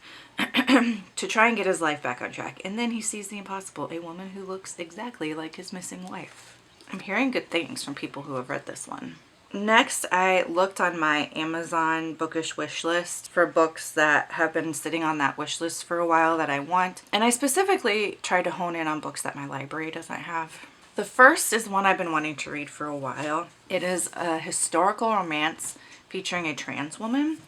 To try and get his life back on track. And then he sees the impossible, a woman who looks exactly like his missing wife. I'm hearing good things from people who have read this one. Next, I looked on my Amazon bookish wish list for books that have been sitting on that wish list for a while that I want. And I specifically tried to hone in on books that my library doesn't have. The first is one I've been wanting to read for a while. It is a historical romance featuring a trans woman.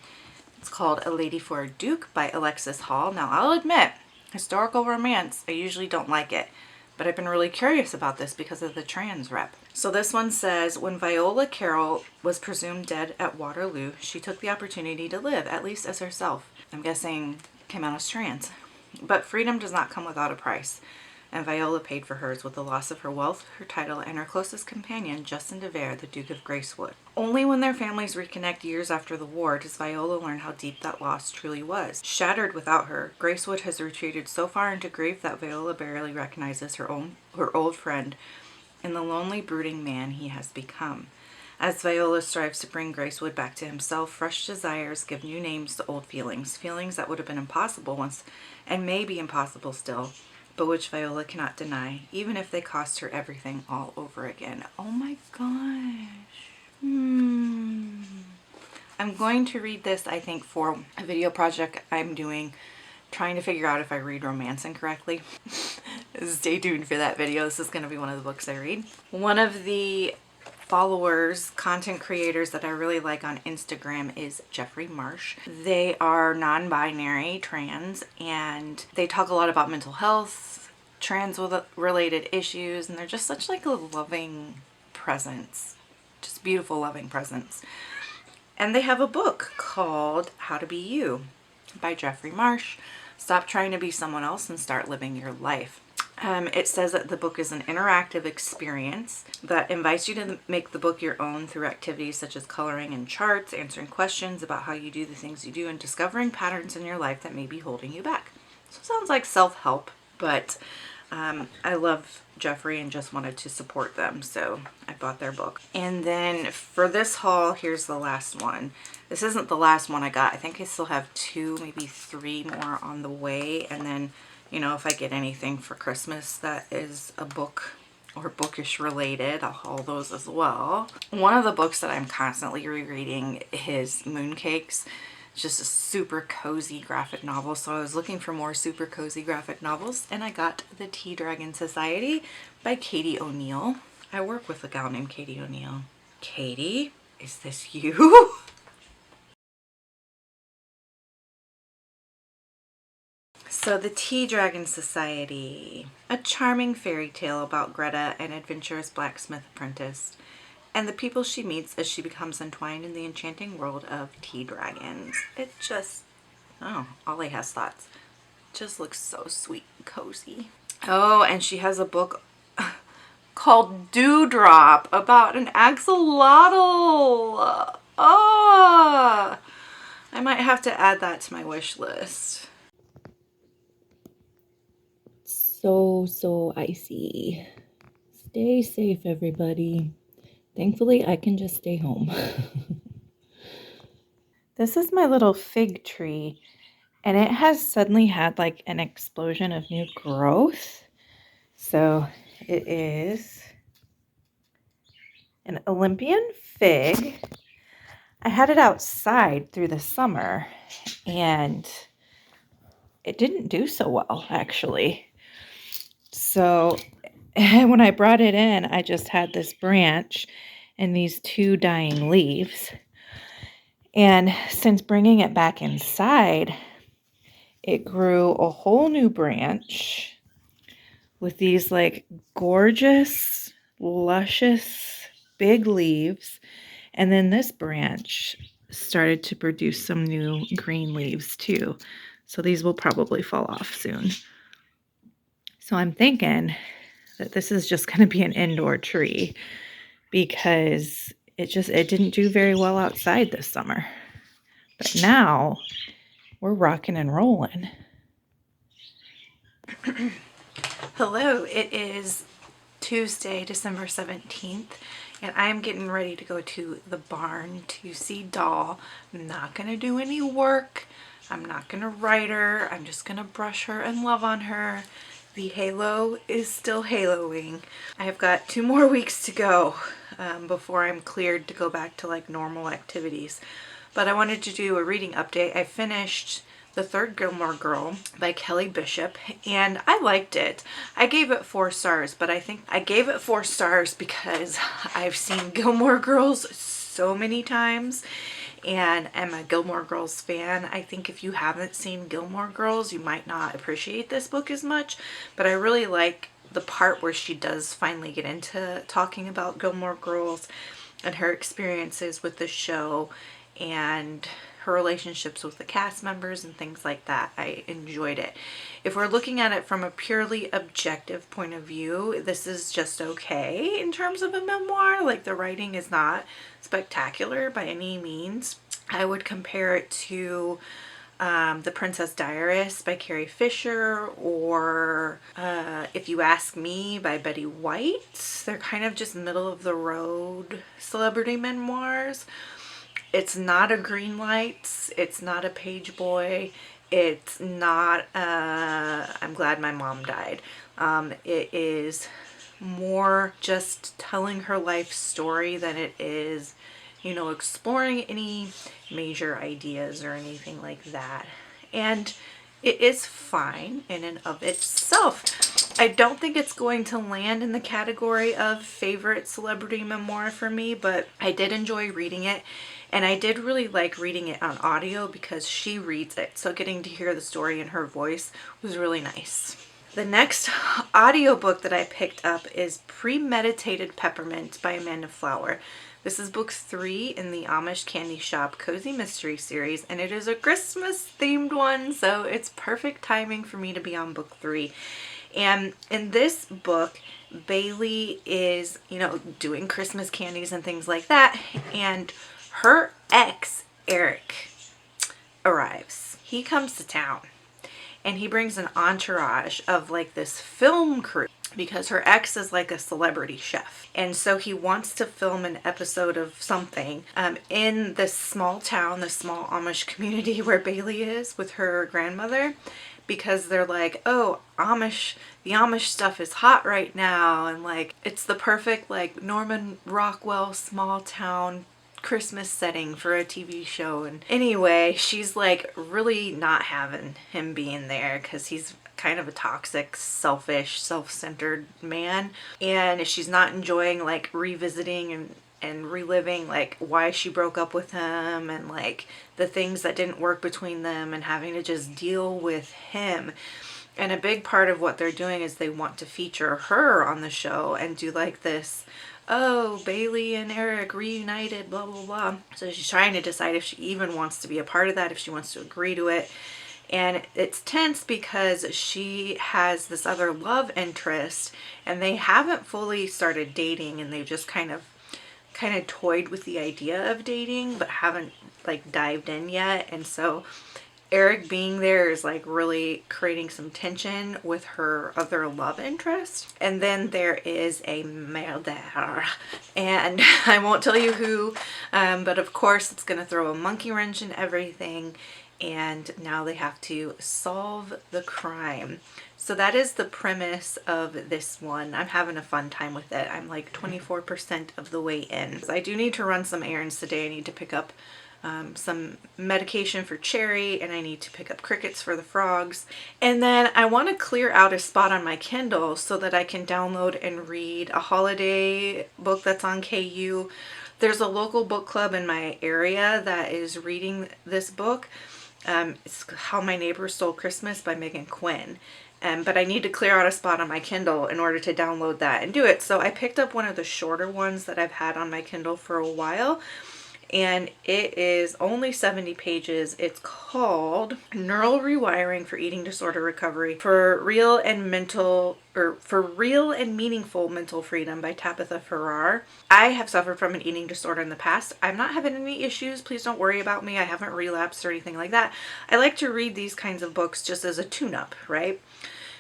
It's called A Lady for a Duke by Alexis Hall. Now, I'll admit, historical romance, I usually don't like it, but I've been really curious about this because of the trans rep. So this one says, when Viola Carroll was presumed dead at Waterloo, she took the opportunity to live, at least as herself. I'm guessing came out as trans. But freedom does not come without a price, and Viola paid for hers with the loss of her wealth, her title, and her closest companion, Justin de Vere, the Duke of Gracewood. Only when their families reconnect years after the war does Viola learn how deep that loss truly was. Shattered without her, Gracewood has retreated so far into grief that Viola barely recognizes her old friend and the lonely, brooding man he has become. As Viola strives to bring Gracewood back to himself, fresh desires give new names to old feelings, feelings that would have been impossible once and may be impossible still, but which Viola cannot deny, even if they cost her everything all over again. Oh my gosh. I'm going to read this, I think, for a video project I'm doing, trying to figure out if I read romance incorrectly. Stay tuned for that video. This is going to be one of the books I read. One of the followers, content creators that I really like on Instagram is Jeffrey Marsh. They are non-binary trans, and they talk a lot about mental health, trans related issues, and they're just such like a loving presence, just beautiful loving presence. And they have a book called How to Be You by Jeffrey Marsh. Stop trying to be someone else and start living your life. It says that the book is an interactive experience that invites you to make the book your own through activities such as coloring and charts, answering questions about how you do the things you do, and discovering patterns in your life that may be holding you back. So it sounds like self-help, but I love Jeffrey and just wanted to support them, so I bought their book. And then for this haul, here's the last one. This isn't the last one I got. I think I still have 2, maybe 3 more on the way, and then, you know, if I get anything for Christmas that is a book or bookish related, I'll haul those as well. One of the books that I'm constantly rereading is Mooncakes. It's just a super cozy graphic novel, so I was looking for more super cozy graphic novels, and I got The Tea Dragon Society by Katie O'Neill. I work with a gal named Katie O'Neill. Katie, is this you? So The Tea Dragon Society, a charming fairy tale about Greta, an adventurous blacksmith apprentice, and the people she meets as she becomes entwined in the enchanting world of tea dragons. It just, oh, Ollie has thoughts. It just looks so sweet and cozy. Oh, and she has a book called Dewdrop about an axolotl. Oh, I might have to add that to my wish list. So icy. Stay safe, everybody. Thankfully, I can just stay home. This is my little fig tree, and it has suddenly had like an explosion of new growth. So it is an Olympian fig. I had it outside through the summer, and it didn't do so well, actually. So when I brought it in, I just had this branch and these 2 dying leaves. And since bringing it back inside, it grew a whole new branch with these like gorgeous, luscious, big leaves. And then this branch started to produce some new green leaves too. So these will probably fall off soon. So I'm thinking that this is just going to be an indoor tree because it didn't do very well outside this summer. But now we're rocking and rolling. Hello, it is Tuesday, December 17th, and I'm getting ready to go to the barn to see Doll. I'm not going to do any work. I'm not going to ride her. I'm just going to brush her and love on her. The halo is still haloing. I have got 2 more weeks to go before I'm cleared to go back to like normal activities. But I wanted to do a reading update. I finished The Third Gilmore Girl by Kelly Bishop, and I liked it. I gave it 4 stars, but I think I gave it 4 stars because I've seen Gilmore Girls so many times and am a Gilmore Girls fan. I think if you haven't seen Gilmore Girls, you might not appreciate this book as much, but I really like the part where she does finally get into talking about Gilmore Girls and her experiences with the show and her relationships with the cast members and things like that. I enjoyed it. If we're looking at it from a purely objective point of view, this is just okay in terms of a memoir. Like, the writing is not spectacular by any means. I would compare it to The Princess Diarist by Carrie Fisher, or If You Ask Me by Betty White. They're kind of just middle of the road celebrity memoirs. It's not a Greenlights, it's not a Page Boy, it's not I'm Glad My Mom Died. It is more just telling her life story than it is, you know, exploring any major ideas or anything like that. And it is fine in and of itself. I don't think it's going to land in the category of favorite celebrity memoir for me, but I did enjoy reading it. And I did really like reading it on audio because she reads it. So getting to hear the story in her voice was really nice. The next audiobook that I picked up is Premeditated Peppermint by Amanda Flower. This is book 3 in the Amish Candy Shop Cozy Mystery series, and it is a Christmas themed one, so it's perfect timing for me to be on book 3. And in this book, Bailey is, you know, doing Christmas candies and things like that, and her ex, Eric, arrives. He comes to town and he brings an entourage of like this film crew because her ex is like a celebrity chef. And so he wants to film an episode of something in this small town, this small Amish community where Bailey is with her grandmother, because they're like, oh, the Amish stuff is hot right now. And like, it's the perfect like Norman Rockwell small town Christmas setting for a TV show. And anyway, she's like really not having him being there because he's kind of a toxic, selfish, self-centered man, and she's not enjoying like revisiting and reliving like why she broke up with him and like the things that didn't work between them and having to just deal with him. And a big part of what they're doing is they want to feature her on the show and do like this, oh, Bailey and Eric reunited, blah, blah, blah. So she's trying to decide if she even wants to be a part of that, if she wants to agree to it. And it's tense because she has this other love interest and they haven't fully started dating, and they've just kind of toyed with the idea of dating but haven't like dived in yet. And so Eric being there is like really creating some tension with her other love interest. And then there is a murder, and I won't tell you who, but of course it's going to throw a monkey wrench in everything, and now they have to solve the crime. So that is the premise of this one. I'm having a fun time with it. I'm like 24% of the way in. I do need to run some errands today. I need to pick up some medication for Cherry, and I need to pick up crickets for the frogs. And then I want to clear out a spot on my Kindle so that I can download and read a holiday book that's on KU. There's a local book club in my area that is reading this book. It's How My Neighbor Stole Christmas by Megan Quinn. But I need to clear out a spot on my Kindle in order to download that and do it. So I picked up one of the shorter ones that I've had on my Kindle for a while, and it is only 70 pages. It's called Neural Rewiring for Eating Disorder Recovery for Real and Meaningful Mental Freedom by Tabitha Farrar. I have suffered from an eating disorder in the past. I'm not having any issues. Please don't worry about me. I haven't relapsed or anything like that. I like to read these kinds of books just as a tune-up, right?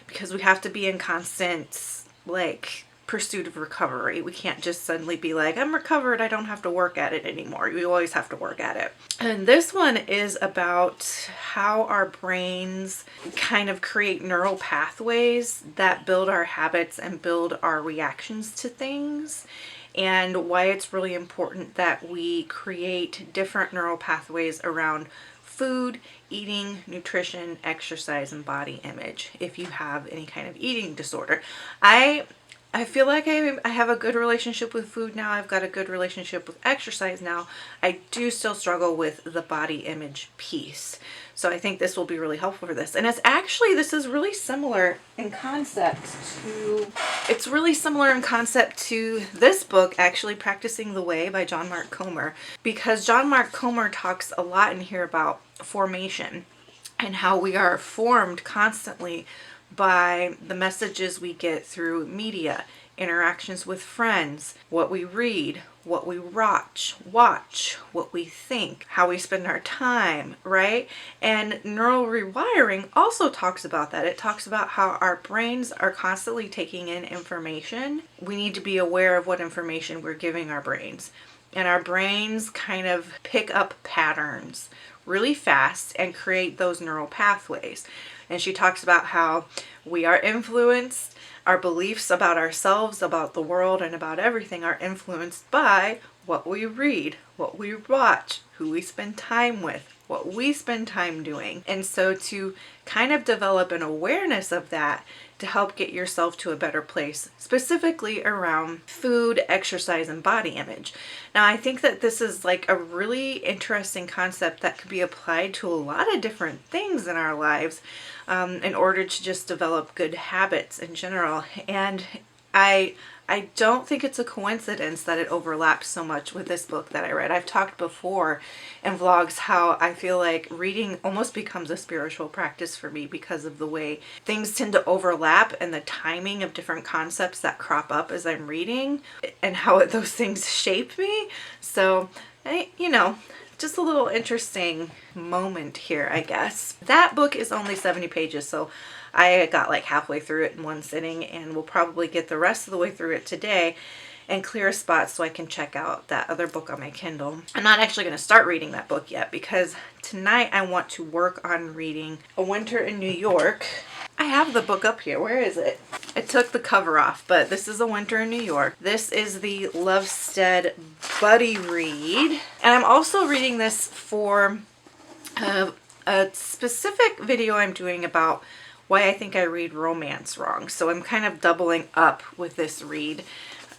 Because we have to be in constant like pursuit of recovery. We can't just suddenly be like, I'm recovered, I don't have to work at it anymore. You always have to work at it. And this one is about how our brains kind of create neural pathways that build our habits and build our reactions to things, and why it's really important that we create different neural pathways around food, eating, nutrition, exercise, and body image if you have any kind of eating disorder. I feel like I have a good relationship with food now. I've got a good relationship with exercise now. I do still struggle with the body image piece. So I think this will be really helpful for this. And this is really similar in concept to this book, actually, Practicing the Way by John Mark Comer, because John Mark Comer talks a lot in here about formation and how we are formed constantly by the messages we get through media, interactions with friends, what we read, what we watch, what we think, how we spend our time, right? And neural rewiring also talks about that. It talks about how our brains are constantly taking in information. We need to be aware of what information we're giving our brains. And our brains kind of pick up patterns really fast and create those neural pathways. And she talks about how we are influenced, our beliefs about ourselves, about the world, and about everything are influenced by what we read, what we watch, who we spend time with, what we spend time doing. And so to kind of develop an awareness of that to help get yourself to a better place, specifically around food, exercise, and body image. Now, I think that this is like a really interesting concept that could be applied to a lot of different things in our lives in order to just develop good habits in general. And I don't think it's a coincidence that it overlaps so much with this book that I read. I've talked before in vlogs how I feel like reading almost becomes a spiritual practice for me because of the way things tend to overlap and the timing of different concepts that crop up as I'm reading and how those things shape me. So, just a little interesting moment here, I guess. That book is only 70 pages, so I got like halfway through it in one sitting, and we'll probably get the rest of the way through it today and clear a spot so I can check out that other book on my Kindle. I'm not actually going to start reading that book yet because tonight I want to work on reading A Winter in New York. I have the book up here. Where is it? I took the cover off, but this is A Winter in New York. This is the Lovestead Buddy Read. And I'm also reading this for a specific video I'm doing about why I think I read romance wrong. So I'm kind of doubling up with this read.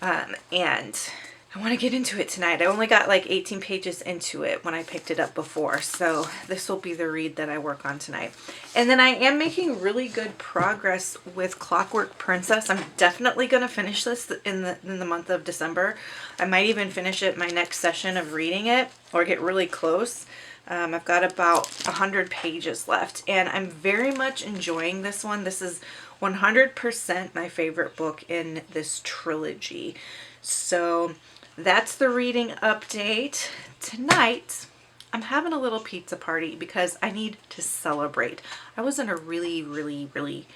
And I want to get into it tonight. I only got like 18 pages into it when I picked it up before. So this will be the read that I work on tonight. And then I am making really good progress with Clockwork Princess. I'm definitely going to finish this in the month of December. I might even finish it my next session of reading it or get really close. I've got about 100 pages left and I'm very much enjoying this one. This is 100% my favorite book in this trilogy. So that's the reading update. Tonight, I'm having a little pizza party because I need to celebrate. I was in a really, really, really,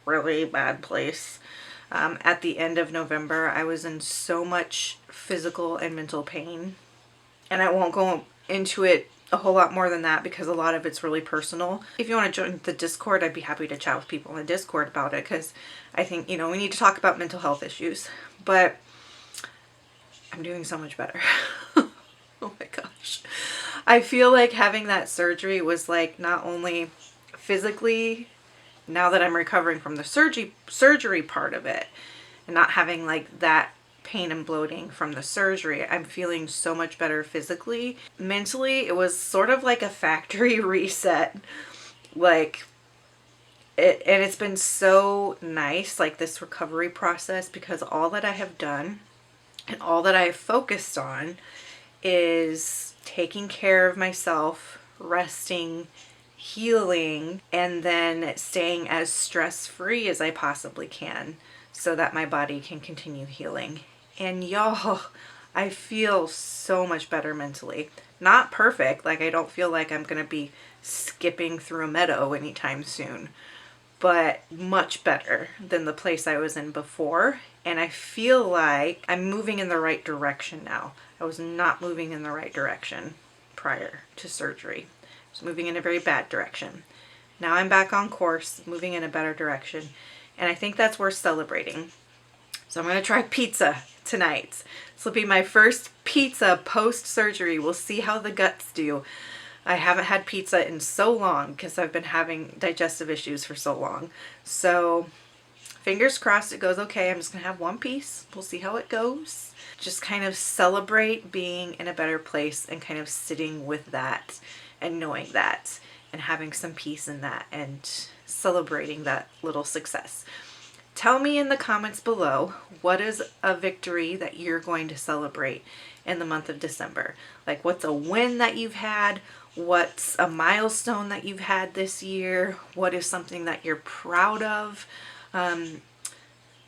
really bad place. At the end of November, I was in so much physical and mental pain. And I won't go into it a whole lot more than that because a lot of it's really personal. If you want to join the Discord, I'd be happy to chat with people in the Discord about it because I think, we need to talk about mental health issues. But I'm doing so much better. Oh my gosh. I feel like having that surgery was like not only physically, now that I'm recovering from the surgery part of it and not having like that pain and bloating from the surgery, I'm feeling so much better physically. Mentally, it was sort of like a factory reset. And it's been so nice, like this recovery process, because all that I have done and all that I have focused on is taking care of myself, resting, healing, and then staying as stress-free as I possibly can so that my body can continue healing. And y'all, I feel so much better mentally. Not perfect, like I don't feel like I'm gonna be skipping through a meadow anytime soon, but much better than the place I was in before. And I feel like I'm moving in the right direction now. I was not moving in the right direction prior to surgery. I was moving in a very bad direction. Now I'm back on course, moving in a better direction. And I think that's worth celebrating. So I'm going to try pizza tonight. This will be my first pizza post-surgery. We'll see how the guts do. I haven't had pizza in so long because I've been having digestive issues for so long. So fingers crossed it goes okay. I'm just going to have one piece. We'll see how it goes. Just kind of celebrate being in a better place and kind of sitting with that and knowing that and having some peace in that and celebrating that little success. Tell me in the comments below, what is a victory that you're going to celebrate in the month of December? Like, what's a win that you've had? What's a milestone that you've had this year? What is something that you're proud of?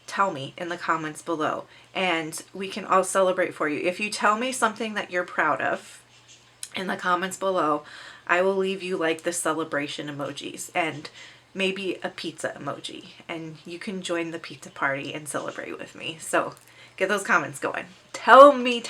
Tell me in the comments below, and we can all celebrate for you. If you tell me something that you're proud of in the comments below, I will leave you like the celebration emojis and maybe a pizza emoji, and you can join the pizza party and celebrate with me. So get those comments going. Tell me.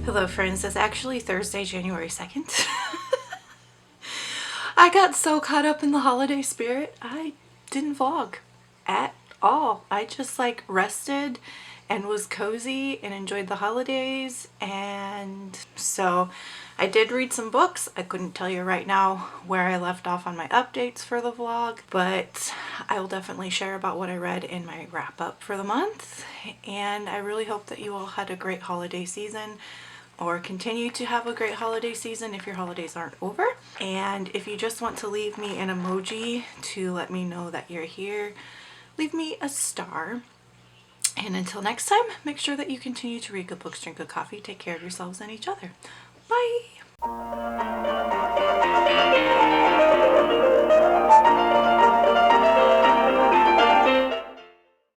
Hello friends, it's actually Thursday, January 2nd. I got so caught up in the holiday spirit, I didn't vlog at all. I just like rested and was cozy and enjoyed the holidays, and so I did read some books. I couldn't tell you right now where I left off on my updates for the vlog, but I will definitely share about what I read in my wrap up for the month. And I really hope that you all had a great holiday season, or continue to have a great holiday season if your holidays aren't over. And if you just want to leave me an emoji to let me know that you're here, leave me a star. And until next time, make sure that you continue to read good books, drink good coffee, take care of yourselves and each other. Bye!